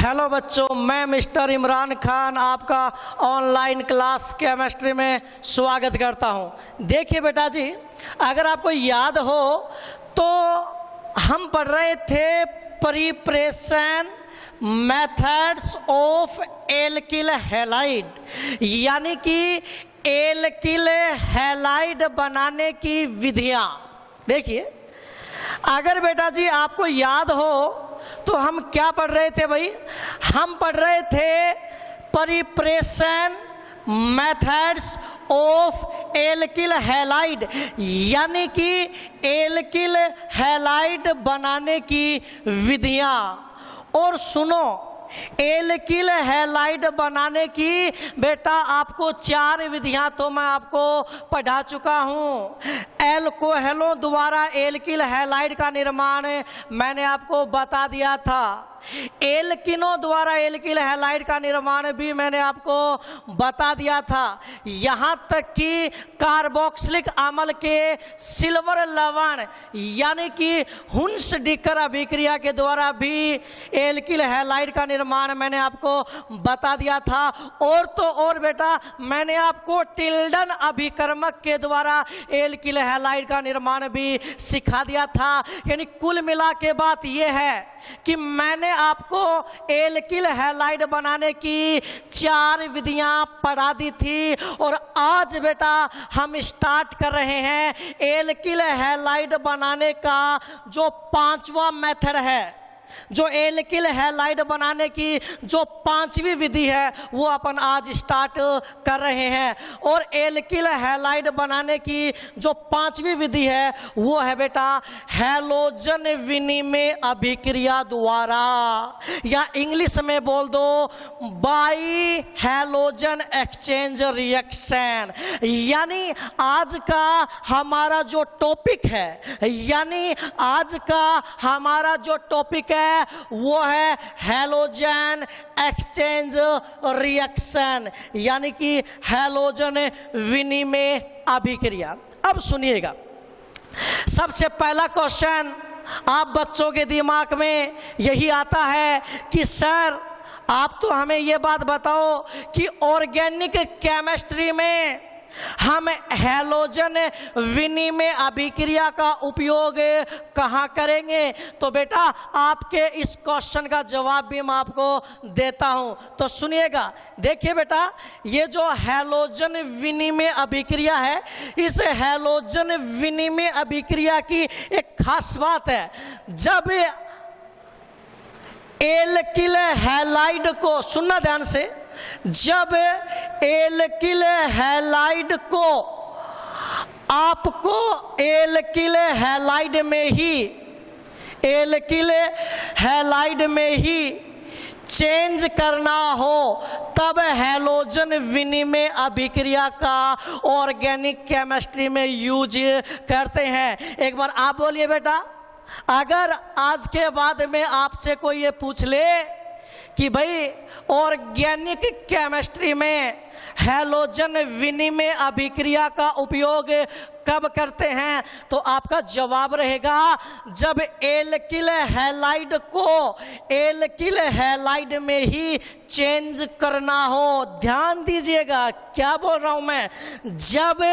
Hello बच्चों, मैं mister Imran Khan आपका ऑनलाइन क्लास केमिस्ट्री में स्वागत करता हूं। देखिए बेटा जी, अगर आपको याद हो तो हम पढ़ रहे थे preparation methods of alkyl halide, यानी कि एल्किल हैलाइड बनाने की विधियां। देखिए, अगर बेटा जी आपको याद हो तो हम क्या पढ़ रहे थे भाई? हम पढ़ रहे थे preparation methods of alkyl halide, यानी कि एल्किल हैलाइड बनाने की विधियां। और सुनो, एल्किल हैलाइड बनाने की बेटा आपको 4 विधियां तो मैं आपको पढ़ा चुका हूं। एल्कोहलों द्वारा एल्किल हैलाइड का निर्माण मैंने आपको बता दिया था। एल्किनों द्वारा एल्किल हैलाइड का निर्माण भी मैंने आपको बता दिया था। यहाँ तक कि कार्बोक्सिलिक अम्ल के सिल्वर लवण यानी कि हुन्स-डिकर अभिक्रिया के द्वारा भी एल्किल हैलाइड का निर्माण मैंने आपको बता दिया था। और तो और बेटा, मैंने आपको टिल्डन अभिकर्मक के द्वारा एल्किल हैलाइड का निर्माण भी सिखा दिया था। यानी कुल मिला के बात यह है कि मैंने आपको एल्किल हैलाइड बनाने की 4 विधियां पढ़ा दी थी। और आज बेटा हम स्टार्ट कर रहे हैं एल्किल हैलाइड बनाने का जो 5वां मेथड है। जो एल्किल हैलाइड बनाने की जो 5वीं विधि है वो अपन आज स्टार्ट कर रहे हैं। और एल्किल हैलाइड बनाने की जो 5वीं विधि है वो है बेटा हैलोजन विनिमय अभिक्रिया द्वारा, या इंग्लिश में बोल दो बाई हैलोजन एक्सचेंज रिएक्शन। यानी आज का हमारा जो टॉपिक है, वो है हैलोजन एक्सचेंज रिएक्शन, यानी कि हैलोजन विनिमय अभिक्रिया। अब सुनिएगा, सबसे पहला क्वेश्चन आप बच्चों के दिमाग में यही आता है कि सर आप तो हमें ये बात बताओ कि ऑर्गेनिक केमिस्ट्री में हम हैलोजन विनिमय अभिक्रिया का उपयोग कहाँ करेंगे? तो बेटा आपके इस क्वेश्चन का जवाब भी मैं आपको देता हूँ, तो सुनिएगा। देखिए बेटा, ये जो हैलोजन विनिमय अभिक्रिया है, इस हैलोजन विनिमय अभिक्रिया की एक खास बात है। जब एल्किल हैलाइड को, सुनना ध्यान से, जब एल्किल हैलाइड को आपको एल्किल हैलाइड में ही चेंज करना हो, तब हैलोजन विनिमय अभिक्रिया का ऑर्गेनिक केमिस्ट्री में यूज करते हैं। एक बार आप बोलिए बेटा, अगर आज के बाद में आपसे कोई ये पूछ ले कि भाई ऑर्गेनिक केमिस्ट्री में हैलोजन विनिमय अभिक्रिया का उपयोग कब करते हैं, तो आपका जवाब रहेगा जब एल्किल हैलाइड को एल्किल हैलाइड में ही चेंज करना हो। ध्यान दीजिएगा क्या बोल रहा हूं मैं। जब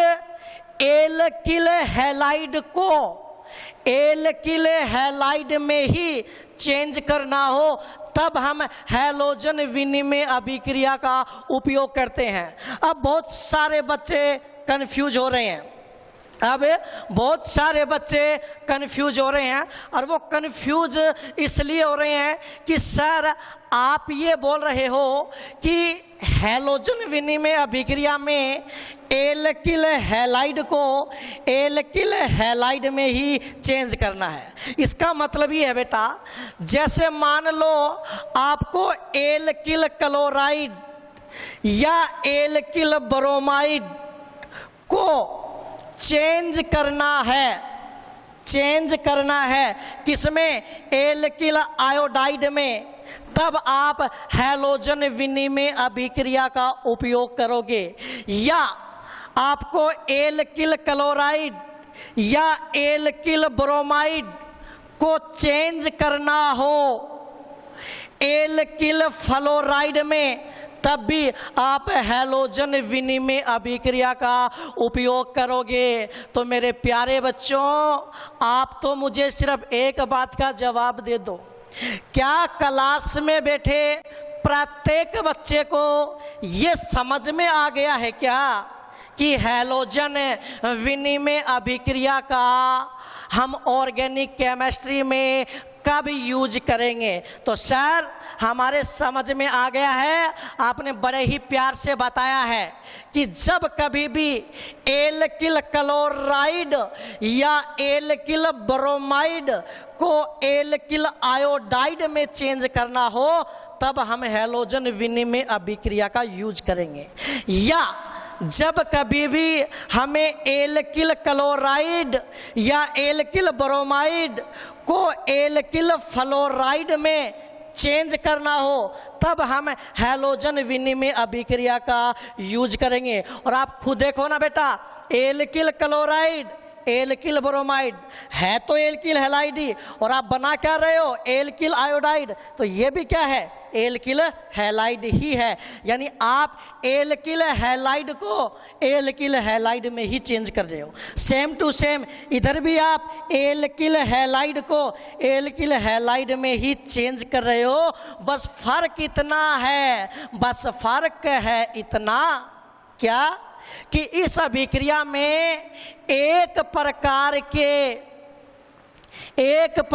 एल्किल हैलाइड को एल्किल हैलाइड में ही चेंज करना हो, तब हम हैलोजन विनिमय अभिक्रिया का उपयोग करते हैं। अब बहुत सारे बच्चे कंफ्यूज हो रहे हैं। और वो कंफ्यूज इसलिए हो रहे हैं कि सर आप ये बोल रहे हो कि हैलोजन विनिमय अभिक्रिया में एल्किल हैलाइड को एल्किल हैलाइड में ही चेंज करना है। इसका मतलब ये है बेटा, जैसे मान लो आपको एल्किल क्लोराइड या एल्किल ब्रोमाइड को चेंज करना है किसमें? एल्किल आयोडाइड में, तब आप हैलोजन विनिमय अभिक्रिया का उपयोग करोगे। या आपको एल्किल क्लोराइड या एल्किल ब्रोमाइड को चेंज करना हो एल्किल फ्लोराइड में, तब भी आप हैलोजन विनिमय अभिक्रिया का उपयोग करोगे। तो मेरे प्यारे बच्चों, आप तो मुझे सिर्फ एक बात का जवाब दे दो, क्या क्लास में बैठे प्रत्येक बच्चे को ये समझ में आ गया है क्या कि हैलोजन विनिमय अभिक्रिया का हम ऑर्गेनिक केमिस्ट्री में कब यूज करेंगे? तो सर हमारे समझ में आ गया है, आपने बड़े ही प्यार से बताया है कि जब कभी भी एल्किल क्लोराइड या एल्किल ब्रोमाइड को एल्किल आयोडाइड में चेंज करना हो, तब हम हैलोजन विनिमय अभिक्रिया का यूज करेंगे। या जब कभी भी हमें एल्किल क्लोराइड या एल्किल ब्रोमाइड को एल्किल फ्लोराइड में चेंज करना हो, तब हम हैलोजन विनिमय अभिक्रिया का यूज करेंगे। और आप खुद देखो ना बेटा, एल्किल क्लोराइड एल्किल ब्रोमाइड है तो एल्किल हैलाइड ही, और आप बना क्या रहे हो? Alkyl iodide. तो ये भी क्या है? एल्किल हैलाइड ही है। यानी आप एल्किल हैलाइड को एल्किल हैलाइड में ही चेंज कर रहे हो। सेम टू सेम इधर भी आप एल्किल हैलाइड को एल्किल हैलाइड में ही चेंज कर रहे हो। बस फर्क इतना है, बस फर्क है इतना, क्या कि इस अभिक्रिया में एक प्रकार के एल्किल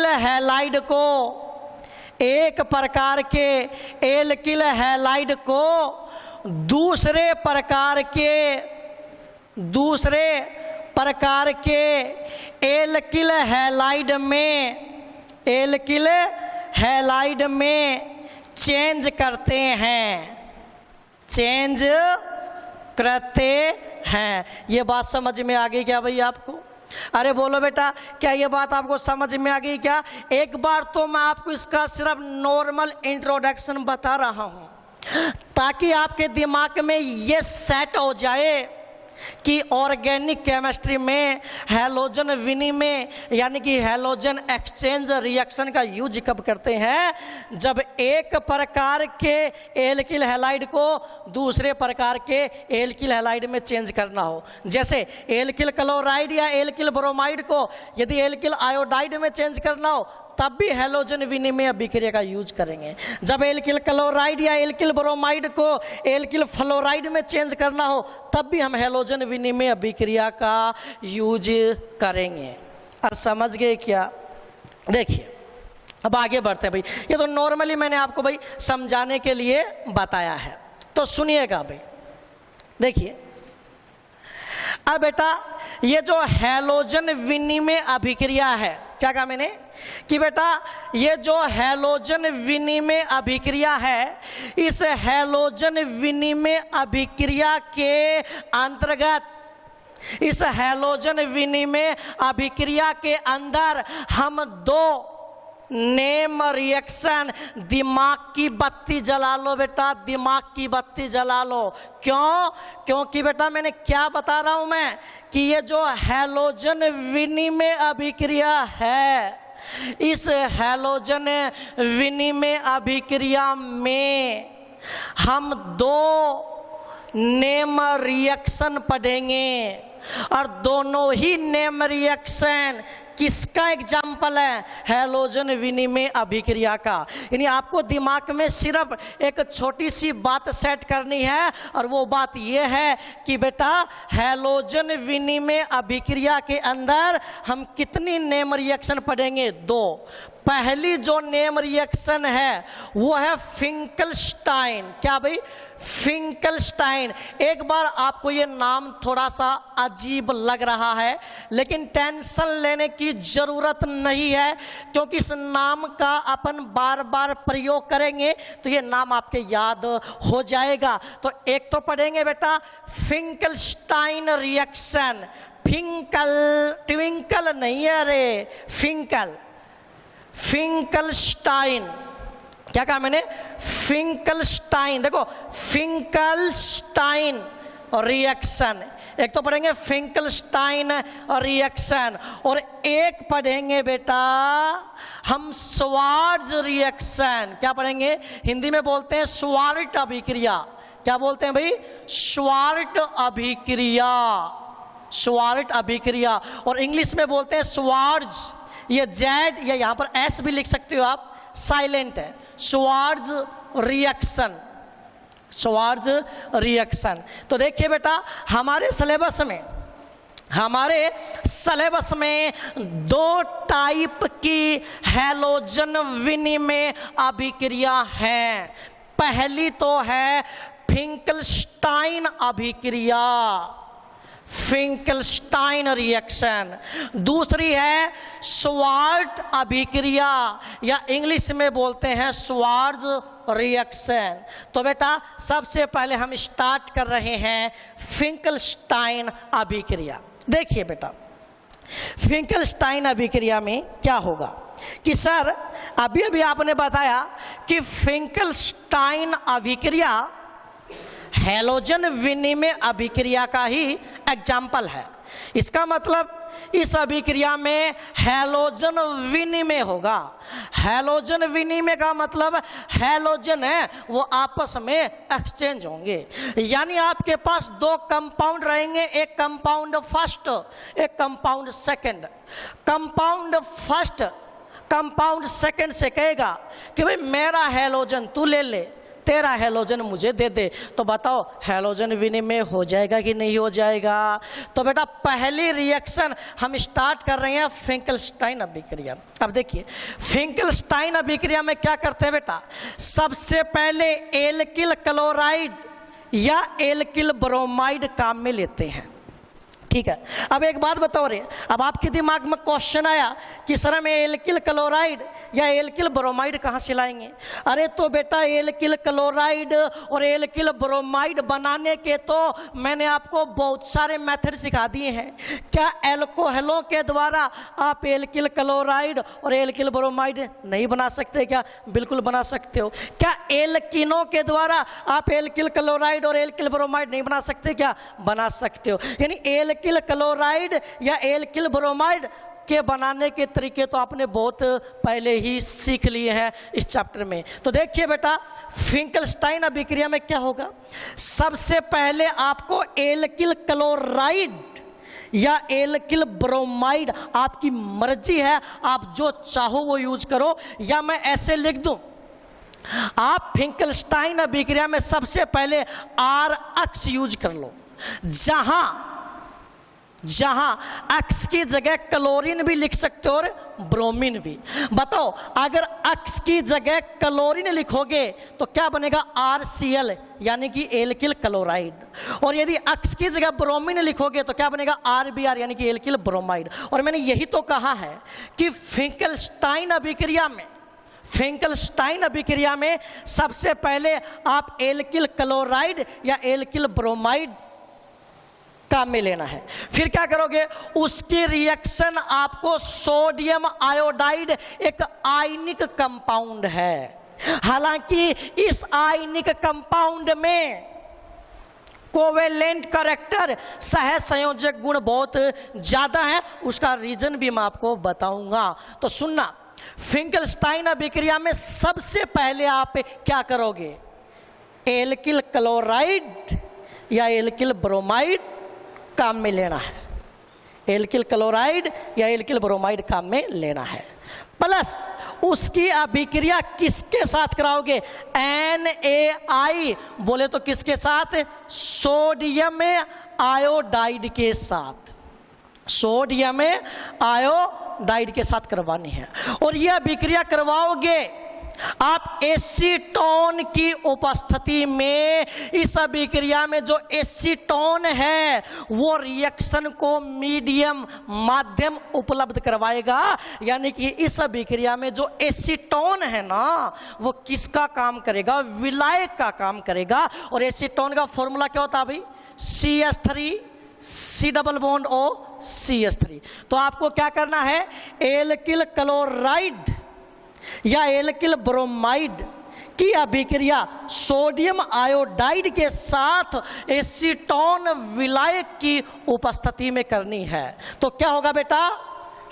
हैलाइड को दूसरे प्रकार के एल्किल हैलाइड में चेंज करते हैं। ये बात समझ में आ गई क्या भाई आपको? अरे बोलो बेटा, क्या ये बात आपको समझ में आ गई क्या? एक बार तो मैं आपको इसका सिर्फ नॉर्मल इंट्रोडक्शन बता रहा हूं, ताकि आपके दिमाग में ये सेट हो जाए कि ऑर्गेनिक केमिस्ट्री में हैलोजन विनिमय यानी कि हैलोजन एक्सचेंज रिएक्शन का यूज कब करते हैं? जब एक प्रकार के एल्किल हैलाइड को दूसरे प्रकार के एल्किल हैलाइड में चेंज करना हो। जैसे एल्किल क्लोराइड या एल्किल ब्रोमाइड को यदि एल्किल आयोडाइड में चेंज करना हो, तब भी हैलोजन विनिमय अभिक्रिया का यूज करेंगे। जब एल्किल क्लोराइड या एल्किल ब्रोमाइड को एल्किल फ्लोराइड में चेंज करना हो, तब भी हम हैलोजन विनिमय अभिक्रिया का यूज करेंगे। और समझ गए क्या? देखिए अब आगे बढ़ते हैं भाई। ये तो नॉर्मली मैंने आपको भाई समझाने के लिए बताया है, तो सुनिएगा भाई। देखिए अब बेटा, ये जो हैलोजन विनिमय अभिक्रिया है, क्या कहा मैंने कि बेटा ये जो हैलोजन विनिमय अभिक्रिया है, इस हैलोजन विनिमय अभिक्रिया के अंतर्गत, इस हैलोजन विनिमय अभिक्रिया के अंदर हम दो नेम रिएक्शन, दिमाग की बत्ती जला लो बेटा, दिमाग की बत्ती जला लो। क्यों? क्योंकि बेटा मैंने क्या बता रहा हूं मैं कि ये जो हैलोजन विनिमय अभिक्रिया है, इस हैलोजन विनिमय अभिक्रिया में हम दो नेम रिएक्शन पढ़ेंगे, और दोनों ही नेम रिएक्शन किसका एग्जाम्पल है? हैलोजन विनिमय अभिक्रिया का। यानी आपको दिमाग में सिर्फ एक छोटी सी बात सेट करनी है, और वो बात ये है कि बेटा हैलोजन विनिमय अभिक्रिया के अंदर हम कितनी नेम रिएक्शन पढ़ेंगे? दो। पहली जो नेम रिएक्शन है वो है फिंकलस्टाइन। क्या भाई? फिंकलस्टाइन। एक बार आपको ये नाम थोड़ा सा अजीब लग रहा है, लेकिन टेंशन लेने की जरूरत नहीं है, क्योंकि इस नाम का अपन बार बार प्रयोग करेंगे तो ये नाम आपके याद हो जाएगा। तो एक तो पढ़ेंगे बेटा फिंकलस्टाइन रिएक्शन। ट्विंकल नहीं है रे, फिंकलस्टाइन। क्या कहा मैंने? फिंकलस्टाइन। देखो फिंकलस्टाइन रिएक्शन, एक तो पढ़ेंगे फिंकलस्टाइन रिएक्शन, और एक पढ़ेंगे बेटा हम श्वार्ट्ज रिएक्शन। क्या पढ़ेंगे? हिंदी में बोलते हैं श्वार्ट अभिक्रिया। क्या बोलते हैं भाई? श्वार्ट अभिक्रिया, श्वार्ट अभिक्रिया, और इंग्लिश में बोलते हैं श्वार्ट्ज। ये जेड या यहाँ पर एस भी लिख सकते हो आप, साइलेंट है। Swarts reaction, Swarts reaction. तो देखिए बेटा हमारे सिलेबस में दो टाइप की हैलोजन विनिमय अभिक्रिया है। पहली तो है फिंकलस्टाइन अभिक्रिया, फिंकलस्टाइन रिएक्शन। दूसरी है श्वार्ट अभिक्रिया या इंग्लिश में बोलते हैं श्वार्ट्ज रिएक्शन। तो बेटा सबसे पहले हम स्टार्ट कर रहे हैं फिंकलस्टाइन अभिक्रिया। देखिए बेटा फिंकलस्टाइन अभिक्रिया में क्या होगा कि सर अभी अभी आपने बताया कि फिंकलस्टाइन अभिक्रिया हैलोजन विनिमय अभिक्रिया का ही एग्जाम्पल है। इसका मतलब इस अभिक्रिया में हैलोजन विनिमय होगा। हैलोजन विनिमय का मतलब हैलोजन है वो आपस में एक्सचेंज होंगे, यानी आपके पास दो कंपाउंड रहेंगे, एक कंपाउंड फर्स्ट, एक compound second. Compound first compound second से कहेगा कि भाई मेरा हैलोजन तू ले ले, तेरा हैलोजन मुझे दे दे। तो बताओ हैलोजन विनिमय हो जाएगा कि नहीं हो जाएगा? तो बेटा पहली रिएक्शन हम स्टार्ट कर रहे हैं फिंकलस्टाइन अभिक्रिया। अब देखिए फिंकलस्टाइन अभिक्रिया में क्या करते हैं बेटा, सबसे पहले एल्किल क्लोराइड या एल्किल ब्रोमाइड काम में लेते हैं। ठीक है, अब एक बात बताओ रे, अब आपके दिमाग में क्वेश्चन आया कि सर हम एल्किल क्लोराइड या एल्किल ब्रोमाइड कहाँ से लाएंगे? अरे तो बेटा एल्किल क्लोराइड और एल्किल ब्रोमाइड बनाने के तो मैंने आपको बहुत सारे मेथड सिखा दिए हैं। क्या एल्कोहलों के द्वारा आप एल्किल क्लोराइड और एल्किल ब्रोमाइड नहीं बना सकते? क्या बिल्कुल बना सकते हो। क्या एल्किनों के द्वारा आप एल्किल क्लोराइड और एल्किल ब्रोमाइड नहीं बना सकते? क्या बना सकते हो। यानी एल्किल क्लोराइड या एल्किल ब्रोमाइड के बनाने के तरीके तो आपने बहुत पहले ही सीख लिए हैं इस चैप्टर में। तो देखिए बेटा फिंकलस्टाइन अभिक्रिया में क्या होगा, सबसे पहले आपको एल्किल क्लोराइड या एल्किल ब्रोमाइड, आपकी मर्जी है, आप जो चाहो वो यूज करो, या मैं ऐसे लिख दूं आप फिंकलस्टाइन अभिक्रिया में सबसे पहले RX यूज कर लो, जहां X की जगह क्लोरीन भी लिख सकते हो और ब्रोमीन भी। बताओ अगर X की जगह क्लोरीन लिखोगे तो क्या बनेगा? RCl यानी कि एल्किल क्लोराइड, और यदि X की जगह ब्रोमीन लिखोगे तो क्या बनेगा? RBr यानी कि एल्किल ब्रोमाइड। और मैंने यही तो कहा है कि फिंकलस्टाइन अभिक्रिया में सबसे पहले आप एल्किल क्लोराइड या एल्किल ब्रोमाइड काम में लेना है। फिर क्या करोगे, उसकी रिएक्शन आपको सोडियम आयोडाइड, एक आयनिक कंपाउंड है। हालांकि इस आयनिक कंपाउंड में कोवेलेंट कैरेक्टर, सहसंयोजक गुण बहुत ज्यादा है, उसका रीजन भी मैं आपको बताऊंगा। तो सुनना, फिंकलस्टाइन अभिक्रिया में सबसे पहले आप क्या करोगे, एल्किल क्लोराइड या एल्किल ब्रोमाइड काम में लेना है। एल्किल क्लोराइड या एल्किल ब्रोमाइड काम में लेना है, प्लस उसकी अभिक्रिया किसके साथ कराओगे? NaI बोले तो किसके साथ? सोडियम आयोडाइड के साथ, सोडियम आयोडाइड के साथ करवानी है। और यह अभिक्रिया करवाओगे आप एसीटोन की उपस्थिति में। इस अभिक्रिया में जो एसीटोन है वो रिएक्शन को मीडियम, माध्यम उपलब्ध करवाएगा, यानी कि इस अभिक्रिया में जो एसीटोन है ना वो किसका काम करेगा? विलायक का काम करेगा। और एसीटोन का फॉर्मूला क्या होता है भाई? CH3 C double bond O CH3। तो आपको क्या करना है, एल्किल क्लोराइड या एल्किल ब्रोमाइड की अभिक्रिया सोडियम आयोडाइड के साथ एसीटोन विलायक की उपस्थिति में करनी है तो क्या होगा बेटा,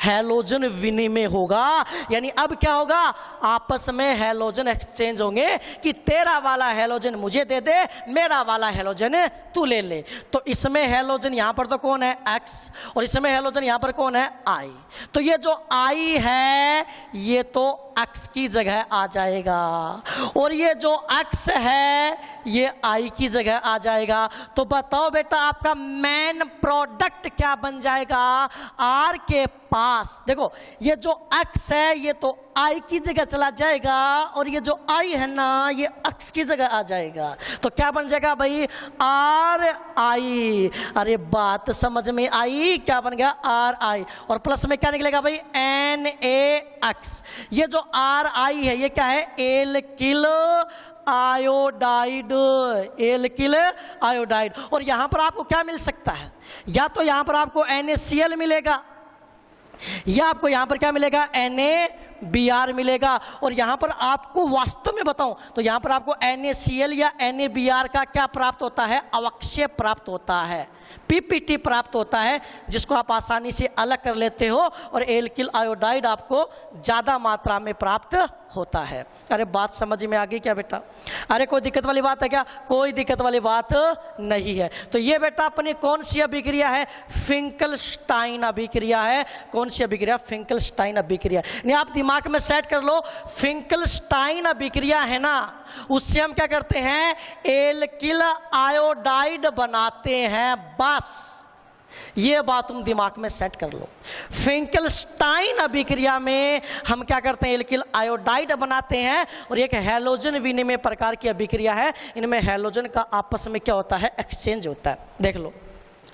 हैलोजन विनिमय होगा। यानी अब क्या होगा, आपस में हैलोजन एक्सचेंज होंगे कि तेरा वाला हैलोजन मुझे दे दे, मेरा वाला हैलोजन तू ले ले। तो इसमें हैलोजन यहां पर तो कौन है, X, और इसमें हैलोजन यहां पर कौन है, I। तो ये जो I है ये तो X की जगह आ जाएगा और ये जो X है ये I की जगह आ जाएगा। तो बताओ बेटा आपका मेन प्रोडक्ट क्या बन जाएगा, R के पास देखो ये जो X है ये तो I की जगह चला जाएगा और ये जो I है ना ये X की जगह आ जाएगा। तो क्या बन जाएगा भाई, RI। अरे बात समझ में आई, क्या बन गया, RI और प्लस में क्या निकलेगा भाई, NaX। ये जो RI है ये क्या है, एल्किल आयोडाइड, एल्किल आयोडाइड। और यहां पर आपको क्या मिल सकता है, या तो यहां पर आपको NaCl मिलेगा या आपको यहां पर क्या मिलेगा, NaBr मिलेगा। और यहां पर आपको वास्तव में बताऊं तो यहां पर आपको NaCl या NaBr का क्या प्राप्त होता है, अवक्षय प्राप्त होता है, PPT प्राप्त होता है, जिसको आप आसानी से अलग कर लेते हो और एल्किल आयोडाइड आपको ज्यादा मात्रा में प्राप्त होता है। अरे बात समझ में आ गई क्या बेटा, अरे कोई दिक्कत वाली बात है क्या, कोई दिक्कत वाली बात नहीं है। तो ये बेटा अपनी कौन सी अभिक्रिया है, फिंकलस्टाइन अभिक्रिया है। कौन सी अभिक्रिया, फिंकलस्टाइन अभिक्रिया। नहीं आप दिमाग में सेट कर लो, फिंकलस्टाइन अभिक्रिया है ना, उससे हम क्या करते हैं, एल्किल आयोडाइड बनाते हैं, बस ये बात तुम दिमाग में सेट कर लो। फिंकलस्टाइन अभिक्रिया में हम क्या करते हैं, एल्किल आयोडाइड बनाते हैं और एक हैलोजन विनिमय प्रकार की अभिक्रिया है। इनमें हैलोजन का आपस में क्या होता है, एक्सचेंज होता है। देख लो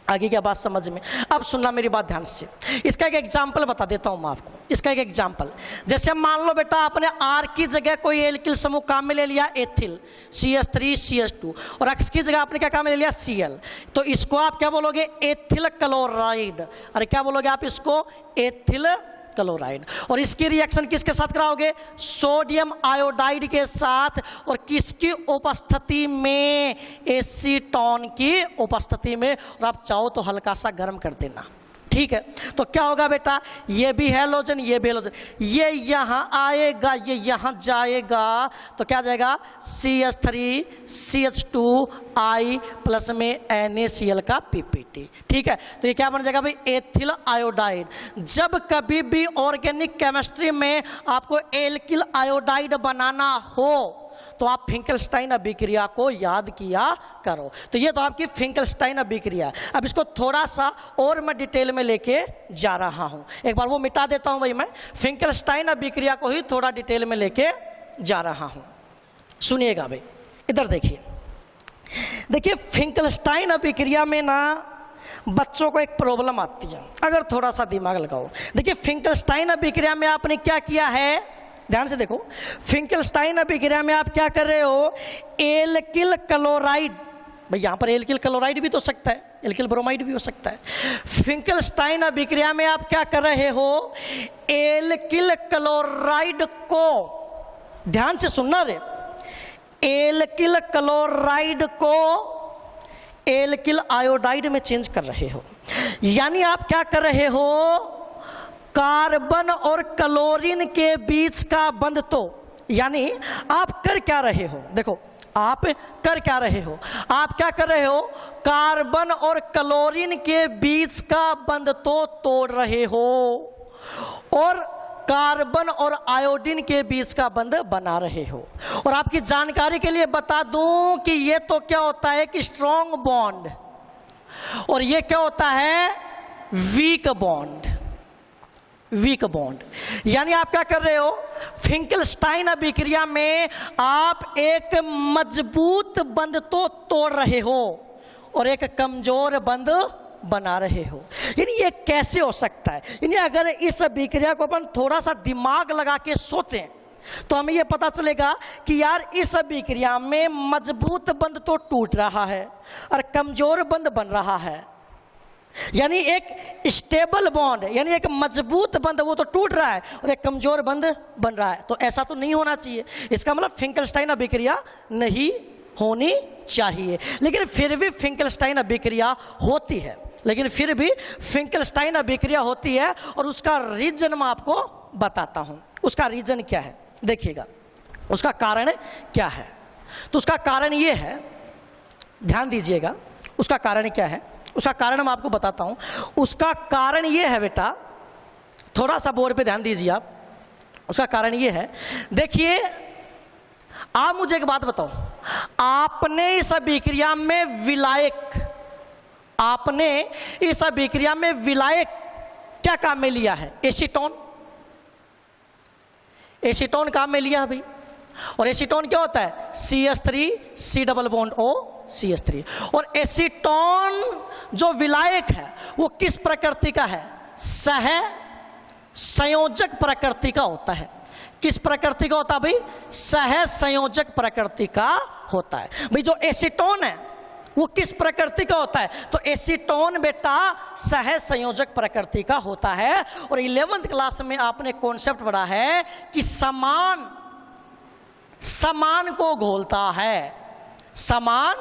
आगे क्या बात समझ में। अब सुनना मेरी बात ध्यान से, इसका एक एग्जाम्पल बता देता हूं मैं आपको। इसका एक एग्जाम्पल, जैसे मान लो बेटा आपने R की जगह कोई एल्किल समूह काम में ले लिया, एथिल CH3CH2, और X की जगह आपने क्या काम में ले लिया, Cl। तो इसको आप क्या बोलोगे, एथिल क्लोराइड। अरे क्या बोलोगे आप इसको, एथिल क्लोराइड। और इसकी रिएक्शन किसके साथ कराओगे, सोडियम आयोडाइड के साथ, और किसकी उपस्थिति में, एसीटोन की उपस्थिति में। और आप चाहो तो हल्का सा गर्म कर देना, ठीक है। तो क्या होगा बेटा, ये भी हैलोजन ये भी हैलोजन, ये यहां आएगा ये यहां जाएगा, तो क्या जाएगा, CH3CH2I प्लस में NaCl का PPT, ठीक है। तो ये क्या बन जाएगा भाई, एथिल आयोडाइड। जब कभी भी ऑर्गेनिक केमिस्ट्री में आपको एल्किल आयोडाइड बनाना हो तो आप फिंकलस्टाइन अभिक्रिया को याद किया करो। तो ये तो आपकी फिंकलस्टाइन अभिक्रिया। अब इसको थोड़ा सा और मैं डिटेल में लेके जा रहा हूं, एक बार वो मिटा देता हूं भाई, मैं फिंकलस्टाइन अभिक्रिया को ही थोड़ा डिटेल में लेके जा रहा हूं। सुनिएगा भाई, इधर देखिए, देखिए फिंकलस्टाइन अभिक्रिया में ना बच्चों को एक प्रॉब्लम आती है, अगर थोड़ा सा दिमाग लगाओ। देखिए फिंकलस्टाइन अभिक्रिया में आपने क्या किया है, ध्यान से देखो, फिंकलस्टाइन अभिक्रिया में आप क्या कर रहे हो, एल्किल क्लोराइड, भाई यहां पर एल्किल क्लोराइड भी तो सकता है, एल्किल ब्रोमाइड भी हो सकता है। फिंकलस्टाइन अभिक्रिया में आप क्या कर रहे हो, एल्किल क्लोराइड को, ध्यान से सुनना रे, एल्किल क्लोराइड को एल्किल आयोडाइड में चेंज कर रहे हो। यानी आप क्या कर रहे हो, कार्बन और क्लोरीन के बीच का बंध, तो यानी आप कर क्या रहे हो, देखो आप कर क्या रहे हो, आप क्या कर रहे हो, कार्बन और क्लोरीन के बीच का बंध तो तोड़ रहे हो और कार्बन और आयोडीन के बीच का बंध बना रहे हो। और आपकी जानकारी के लिए बता दूं कि ये तो क्या होता है कि स्ट्रॉन्ग बॉन्ड, और ये क्या होता है, वीक बॉन्ड, वीक बॉन्ड। यानी आप क्या कर रहे हो, फिंकलस्टाइन अभिक्रिया में आप एक मजबूत बंध तो तोड़ रहे हो और एक कमजोर बंध बना रहे हो। यानी ये कैसे हो सकता है, यानी अगर इस अभिक्रिया को अपन थोड़ा सा दिमाग लगा के सोचें तो हमें ये पता चलेगा कि यार इस अभिक्रिया में मजबूत बंध तो टूट रहा है और कमजोर बंध बन रहा है। यानी एक स्टेबल बॉन्ड, यानी एक मजबूत बंध वो तो टूट रहा है और एक कमजोर बंध बन रहा है। तो ऐसा तो नहीं होना चाहिए। इसका मतलब फिंकलस्टाइन अभिक्रिया नहीं होनी चाहिए, लेकिन फिर भी फिंकलस्टाइन अभिक्रिया होती है, लेकिन फिर भी फिंकलस्टाइन अभिक्रिया होती है। और उसका रीजन मैं आपको बताता हूं। उसका रीजन क्या है, देखिएगा उसका कारण क्या है। तो उसका कारण ये है, ध्यान दीजिएगा, उसका कारण क्या है, उसका कारण मैं आपको बताता हूं। उसका कारण ये है बेटा, थोड़ा सा बोर्ड पे ध्यान दीजिए आप। उसका कारण ये है, देखिए आप मुझे एक बात बताओ, आपने इस अभिक्रिया में विलायक, आपने इस अभिक्रिया में विलायक क्या काम में लिया है? एसीटोन। एसीटोन काम में लिया है भाई। और एसीटोन क्या होता है? CH3 C double bond O CH3। और एसीटोन जो विलायक है वो किस प्रकृति का है? सह संयोजक प्रकृति का होता है। किस प्रकृति का होता है भाई? सह संयोजक प्रकृति का होता है भाई। जो एसीटोन है वो किस प्रकृति का होता है? तो एसीटोन बेटा सह संयोजक प्रकृति का होता है। और 11th क्लास में आपने कॉन्सेप्ट पढ़ा है कि समान समान को घोलता है, समान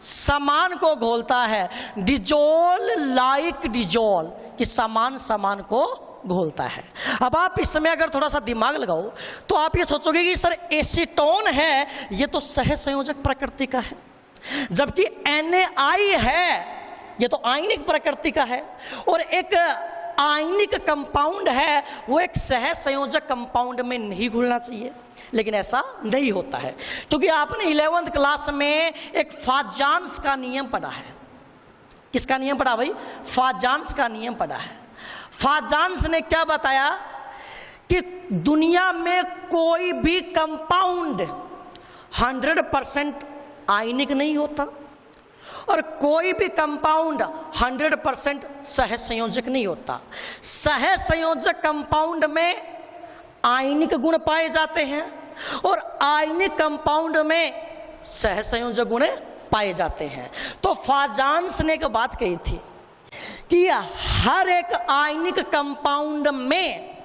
समान को घोलता है। डिजोल लाइक डिजोल, कि समान समान को घोलता है। अब आप इसमें अगर थोड़ा सा दिमाग लगाओ तो आप ये सोचोगे कि सर एसीटोन है ये तो सह संयोजक प्रकृति का है, जबकि NaI है ये तो आयनिक प्रकृति का है। और एक आयनिक कंपाउंड है वो एक सह संयोजक कंपाउंड में नहीं घुलना चाहिए, लेकिन ऐसा नहीं होता है। क्योंकि आपने 11th क्लास में एक फाजान्स का नियम पढ़ा है। किसका नियम पढ़ा भाई? फाजान्स का नियम पढ़ा है। फाजान्स ने क्या बताया कि दुनिया में कोई भी कंपाउंड 100% आयनिक नहीं होता और कोई भी कंपाउंड 100% सह संयोजक नहीं होता। सह संयोजक कंपाउंड में आयनिक गुण पाए जाते हैं और आयनिक कंपाउंड में सह संयोजक गुण पाए जाते हैं। तो फाजान्स ने एक बात कही थी कि हर एक आयनिक कंपाउंड में,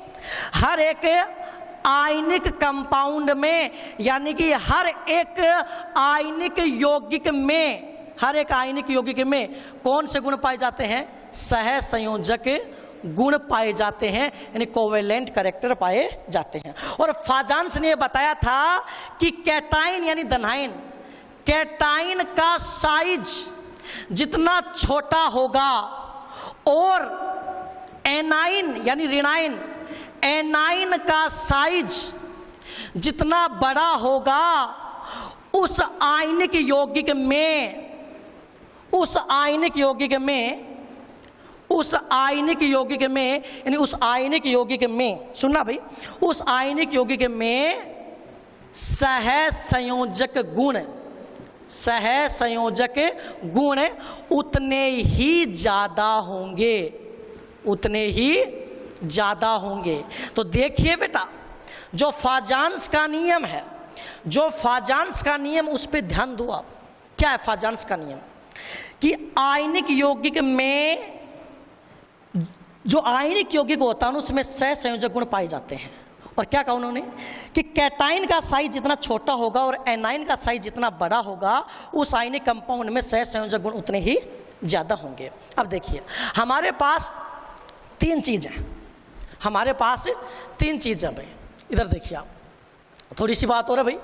हर एक आयनिक कंपाउंड में, यानी कि हर एक आयनिक यौगिक में, हर एक आयनिक यौगिक में कौन से गुण पाए जाते हैं? सह संयोजक गुण पाए जाते हैं, यानी कोवेलेंट कैरेक्टर पाए जाते हैं। और फाजान्स ने बताया था कि कैटाइन यानी धनायन, कैटाइन का साइज जितना छोटा होगा और एनाइन यानी ऋणायन, एनाइन का साइज जितना बड़ा होगा उस आयनिक यौगिक में, उस आयनिक यौगिक में, उस आयनिक यौगिक में, यानी उस आयनिक यौगिक में, सुनना भाई, उस आयनिक यौगिक में सह संयोजक गुण, सह संयोजक गुण उतने ही ज्यादा होंगे, उतने ही ज्यादा होंगे। तो देखिए बेटा, जो फाजान्स का नियम है, जो फाजान्स का नियम, उस पर ध्यान दो आप। क्या है फाजान्स का नियम? कि आयनिक यौगिक में, जो आयनिक यौगिक होता है उसमें सह संयोजक गुण पाए जाते हैं। और क्या कहा उन्होंने कि कैटाइन का साइज जितना छोटा होगा और एनाइन का साइज जितना बड़ा होगा उस आयनिक कंपाउंड में सह संयोजक गुण उतने ही ज़्यादा होंगे। अब देखिए, हमारे पास तीन चीज़ हैं, हमारे पास तीन चीज़ है भाई। इधर देखिए आप, थोड़ी सी बात हो रहा है भाई,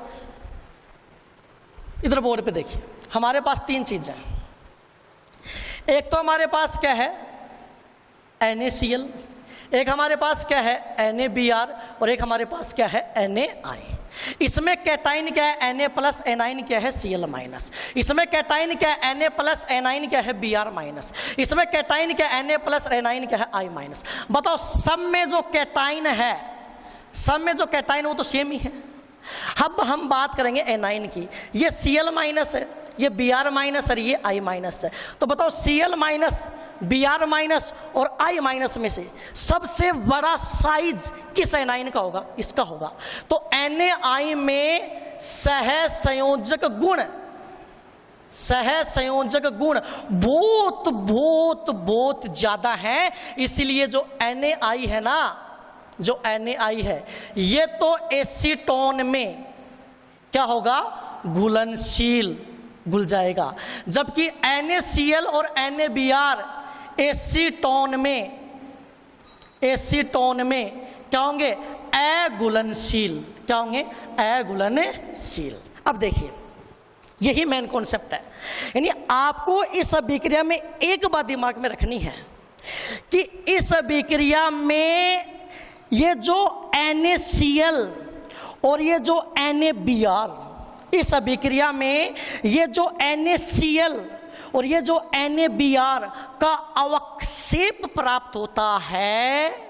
इधर बोर्ड पे देखिए, हमारे पास तीन चीज़ हैं। एक तो हमारे पास क्या है? NaCl, एक हमारे पास क्या है? NaBr, और एक हमारे पास क्या है? NaI। इसमें कैटाइन क्या है? Na प्लस, एनाइन क्या है? Cl minus. इसमें कैटाइन क्या है? Na प्लस, एनाइन क्या है? Br minus. इसमें कैटाइन क्या है? Na प्लस, एनाइन क्या है? I minus. बताओ, सब में जो कैटाइन है, सब में जो कैटाइन है वो तो सेम ही है। अब हम बात करेंगे एनाइन की। ये Cl माइनस है, ये Br माइनस और ये I माइनस है। तो बताओ, Cl माइनस, Br माइनस और I माइनस में से सबसे बड़ा साइज किस एनाइन का होगा? इसका होगा। तो NaI में सह संयोजक गुण, सहज संयोजक गुण बहुत बहुत बहुत ज्यादा है, इसलिए जो NaI है ना, जो NaI है ये तो एसीटोन में क्या होगा, घुलनशील, घुल जाएगा, जबकि NaCl और NaBr एसीटोन में क्या होंगे, अघुलनशील, क्या होंगे, अघुलनशील। अब देखिए यही मेन कॉन्सेप्ट है, यानी आपको इस अभिक्रिया में एक बात दिमाग में रखनी है कि इस अभिक्रिया में ये जो NaCl और ये जो NaBr, इस अभिक्रिया में ये जो NaCl और ये जो NaBr का अवक्षेप प्राप्त होता है,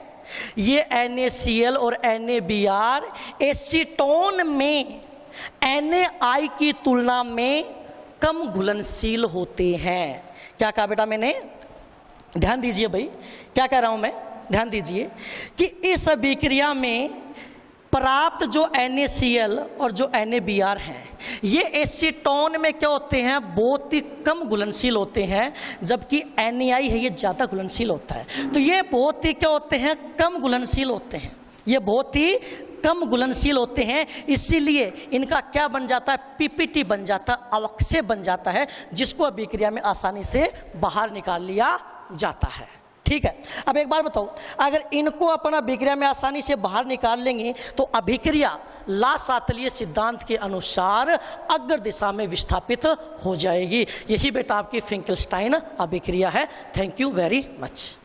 ये NaCl और NaBr एसीटोन में NaI की तुलना में कम घुलनशील होते हैं। क्या कहा बेटा मैंने, ध्यान दीजिए भाई, क्या कह रहा हूं मैं, ध्यान दीजिए कि इस अभिक्रिया में प्राप्त जो NaCl और जो NaBr हैं ये एसीटोन में क्या होते हैं, बहुत ही कम घुलनशील होते हैं, जबकि NaI है ये ज़्यादा घुलनशील होता है। तो ये बहुत ही क्या होते हैं, कम घुलनशील होते हैं, ये बहुत ही कम घुलनशील होते हैं, इसीलिए इनका क्या बन जाता है, PPT बन जाता है, अवक्षेप बन जाता है, जिसको अभिक्रिया में आसानी से बाहर निकाल लिया जाता है। ठीक है, अब एक बार बताओ, अगर इनको अपन अभिक्रिया में आसानी से बाहर निकाल लेंगे तो अभिक्रिया लासातलीय सिद्धांत के अनुसार अग्र दिशा में विस्थापित हो जाएगी। यही बेटा आपकी फिंकलस्टाइन अभिक्रिया है। Thank you very much.